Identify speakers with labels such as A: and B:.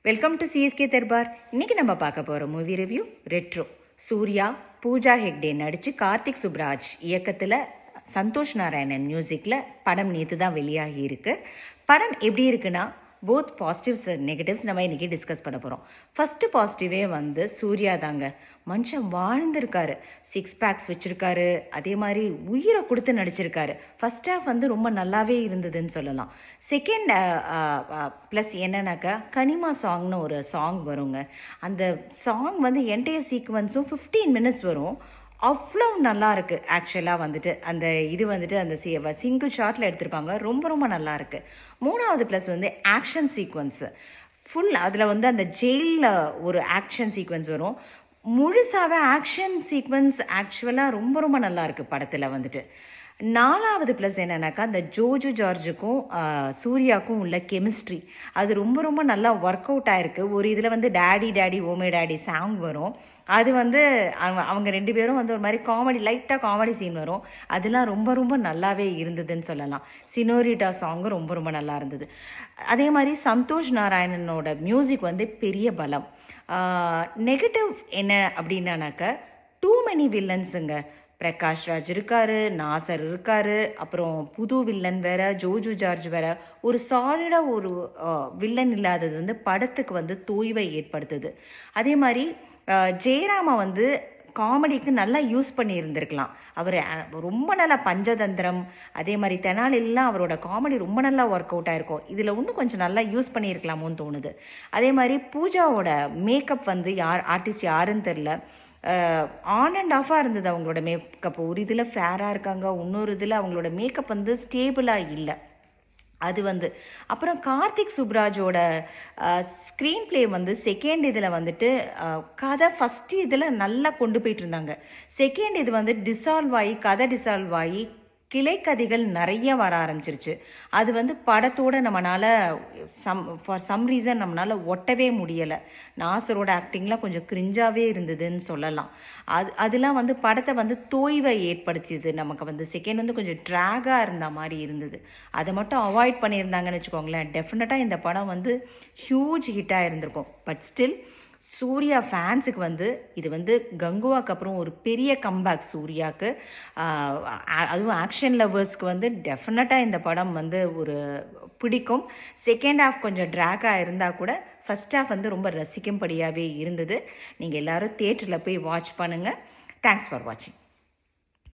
A: Welcome to CSK Darbar. இன்னைக்கு நம்ம பார்க்க போகிற மூவி ரிவ்யூ ரெட்ரோ. சூர்யா, பூஜா ஹெக்டே நடித்து கார்த்திக் சுப்ராஜ் இயக்கத்தில் சந்தோஷ் நாராயணன் மியூசிக்கில் படம் நேற்று தான் வெளியாகி இருக்கு. படம் எப்படி இருக்குன்னா போத் பாசிட்டிவ்ஸ் அண்ட் நெகட்டிவ்ஸ் நம்ம இன்றைக்கி டிஸ்கஸ் பண்ண போகிறோம். ஃபஸ்ட்டு பாசிட்டிவே வந்து சூர்யா தாங்க. மனுஷன் வாழ்ந்திருக்காரு, 6 பேக்ஸ் வச்சுருக்காரு, அதே மாதிரி உயிரை கொடுத்து நடிச்சிருக்காரு. ஃபஸ்ட் ஹாஃப் வந்து ரொம்ப நல்லாவே இருந்ததுன்னு சொல்லலாம். செகண்ட் ப்ளஸ் என்னன்னாக்கா கனிமா சாங்னு ஒரு சாங் வருங்க. அந்த சாங் வந்து என்டையர் சீக்வன்ஸும் 15 மினிட்ஸ் வரும். அவ்வளோ நல்லா இருக்குது. ஆக்சுவலாக வந்துட்டு அந்த இது வந்துட்டு அந்த சிங்கிள் ஷாட்டில் எடுத்திருப்பாங்க. ரொம்ப ரொம்ப நல்லா இருக்குது. மூணாவது ப்ளஸ் வந்து ஆக்ஷன் சீக்வன்ஸு ஃபுல். அதில் வந்து அந்த ஜெயிலில் ஒரு ஆக்ஷன் சீக்வன்ஸ் வரும். முழுசாகவே ஆக்ஷன் சீக்வன்ஸ் ஆக்சுவலாக ரொம்ப ரொம்ப நல்லா இருக்குது படத்தில் வந்துட்டு. நாலாவது ப்ளஸ் என்னன்னாக்கா அந்த ஜோஜு ஜார்ஜுக்கும் சூர்யாவுக்கும் உள்ள கெமிஸ்ட்ரி அது ரொம்ப ரொம்ப நல்லா ஒர்க் அவுட் ஆயிருக்கு. ஒரு இதில் வந்து டேடி டேடி ஓமே டேடி சாங் வரும். அது வந்து அவங்க ரெண்டு பேரும் வந்து ஒரு மாதிரி காமெடி, லைட்டாக காமெடி சீன் வரும். அதெல்லாம் ரொம்ப ரொம்ப நல்லாவே இருந்ததுன்னு சொல்லலாம். சினோரிட்டா சாங்கும் ரொம்ப ரொம்ப நல்லா இருந்தது. அதே மாதிரி சந்தோஷ் நாராயணனோட மியூசிக் வந்து பெரிய பலம். நெகட்டிவ் என்ன அப்படின்னாக்க டூ மெனி வில்லன்ஸுங்க. பிரகாஷ் ராஜ் இருக்காரு, நாசர் இருக்காரு, அப்புறம் புது வில்லன் வேற, ஜோஜு ஜார்ஜ் வேற. ஒரு சாலிடாக ஒரு வில்லன் இல்லாதது வந்து படத்துக்கு வந்து தோய்வை ஏற்படுத்துது. அதே மாதிரி ஜெயராமா வந்து காமெடிக்கு நல்லா யூஸ் பண்ணி இருந்திருக்கலாம். அவர் ரொம்ப நல்லா பஞ்சதந்திரம், அதே மாதிரி தெனாலிலாம் அவரோட காமெடி ரொம்ப நல்லா ஒர்க் அவுட் ஆயிருக்கும். இதில் இன்னும் கொஞ்சம் நல்லா யூஸ் பண்ணியிருக்கலாமோன்னு தோணுது. அதே மாதிரி பூஜாவோட மேக்கப் வந்து ஆர்டிஸ்ட் யாருன்னு தெரில. ஆன் அண்ட் ஆஃபாக இருந்தது அவங்களோட மேக்கப். ஒரு இதில் ஃபேராக இருக்காங்க, இன்னொரு இதில் அவங்களோட மேக்கப் வந்து ஸ்டேபிளாக இல்லை. அது வந்து அப்புறம் கார்த்திக் சுப்ராஜோட ஸ்க்ரீன் பிளே வந்து செகண்ட் இதில் வந்துட்டு கதை ஃபஸ்ட்டு இதில் நல்லா கொண்டு போயிட்டு இருந்தாங்க. செகண்ட் இது வந்து டிசால்வ் ஆகி, கதை டிசால்வ் ஆகி கிளைக்கதைகள் நிறைய வர ஆரம்பிச்சிருச்சு. அது வந்து படத்தோடு நம்மளால் ஃபார் சம் ரீசன் நம்மளால் ஒட்டவே முடியலை. நாசரோட ஆக்டிங்லாம் கொஞ்சம் கிரிஞ்சாகவே இருந்ததுன்னு சொல்லலாம். அதெல்லாம் வந்து படத்தை வந்து தோய்வை ஏற்படுத்தியது. நமக்கு வந்து செகண்ட் வந்து கொஞ்சம் ட்ராகாக இருந்த மாதிரி இருந்தது. அதை மட்டும் அவாய்ட் பண்ணியிருந்தாங்கன்னு வச்சுக்கோங்களேன், டெஃபினட்டாக இந்த படம் வந்து ஹியூஜ் ஹிட்டாக இருந்திருக்கும். பட் ஸ்டில் சூர்யா ஃபேன்ஸுக்கு வந்து இது வந்து கங்குவாக்கு அப்புறம் ஒரு பெரிய கம்பேக் சூர்யாவுக்கு. அதுவும் ஆக்ஷன் லவ்வர்ஸ்க்கு வந்து டெஃபினட்டாக இந்த படம் வந்து ஒரு பிடிக்கும். செகண்ட் ஹாஃப் கொஞ்சம் ட்ராகாக இருந்தால் கூட ஃபஸ்ட் ஹாஃப் வந்து ரொம்ப ரசிக்கும்படியாகவே இருந்தது. நீங்கள் எல்லோரும் தியேட்டரில் போய் வாட்ச் பண்ணுங்கள். தேங்க்ஸ் ஃபார் வாட்சிங்.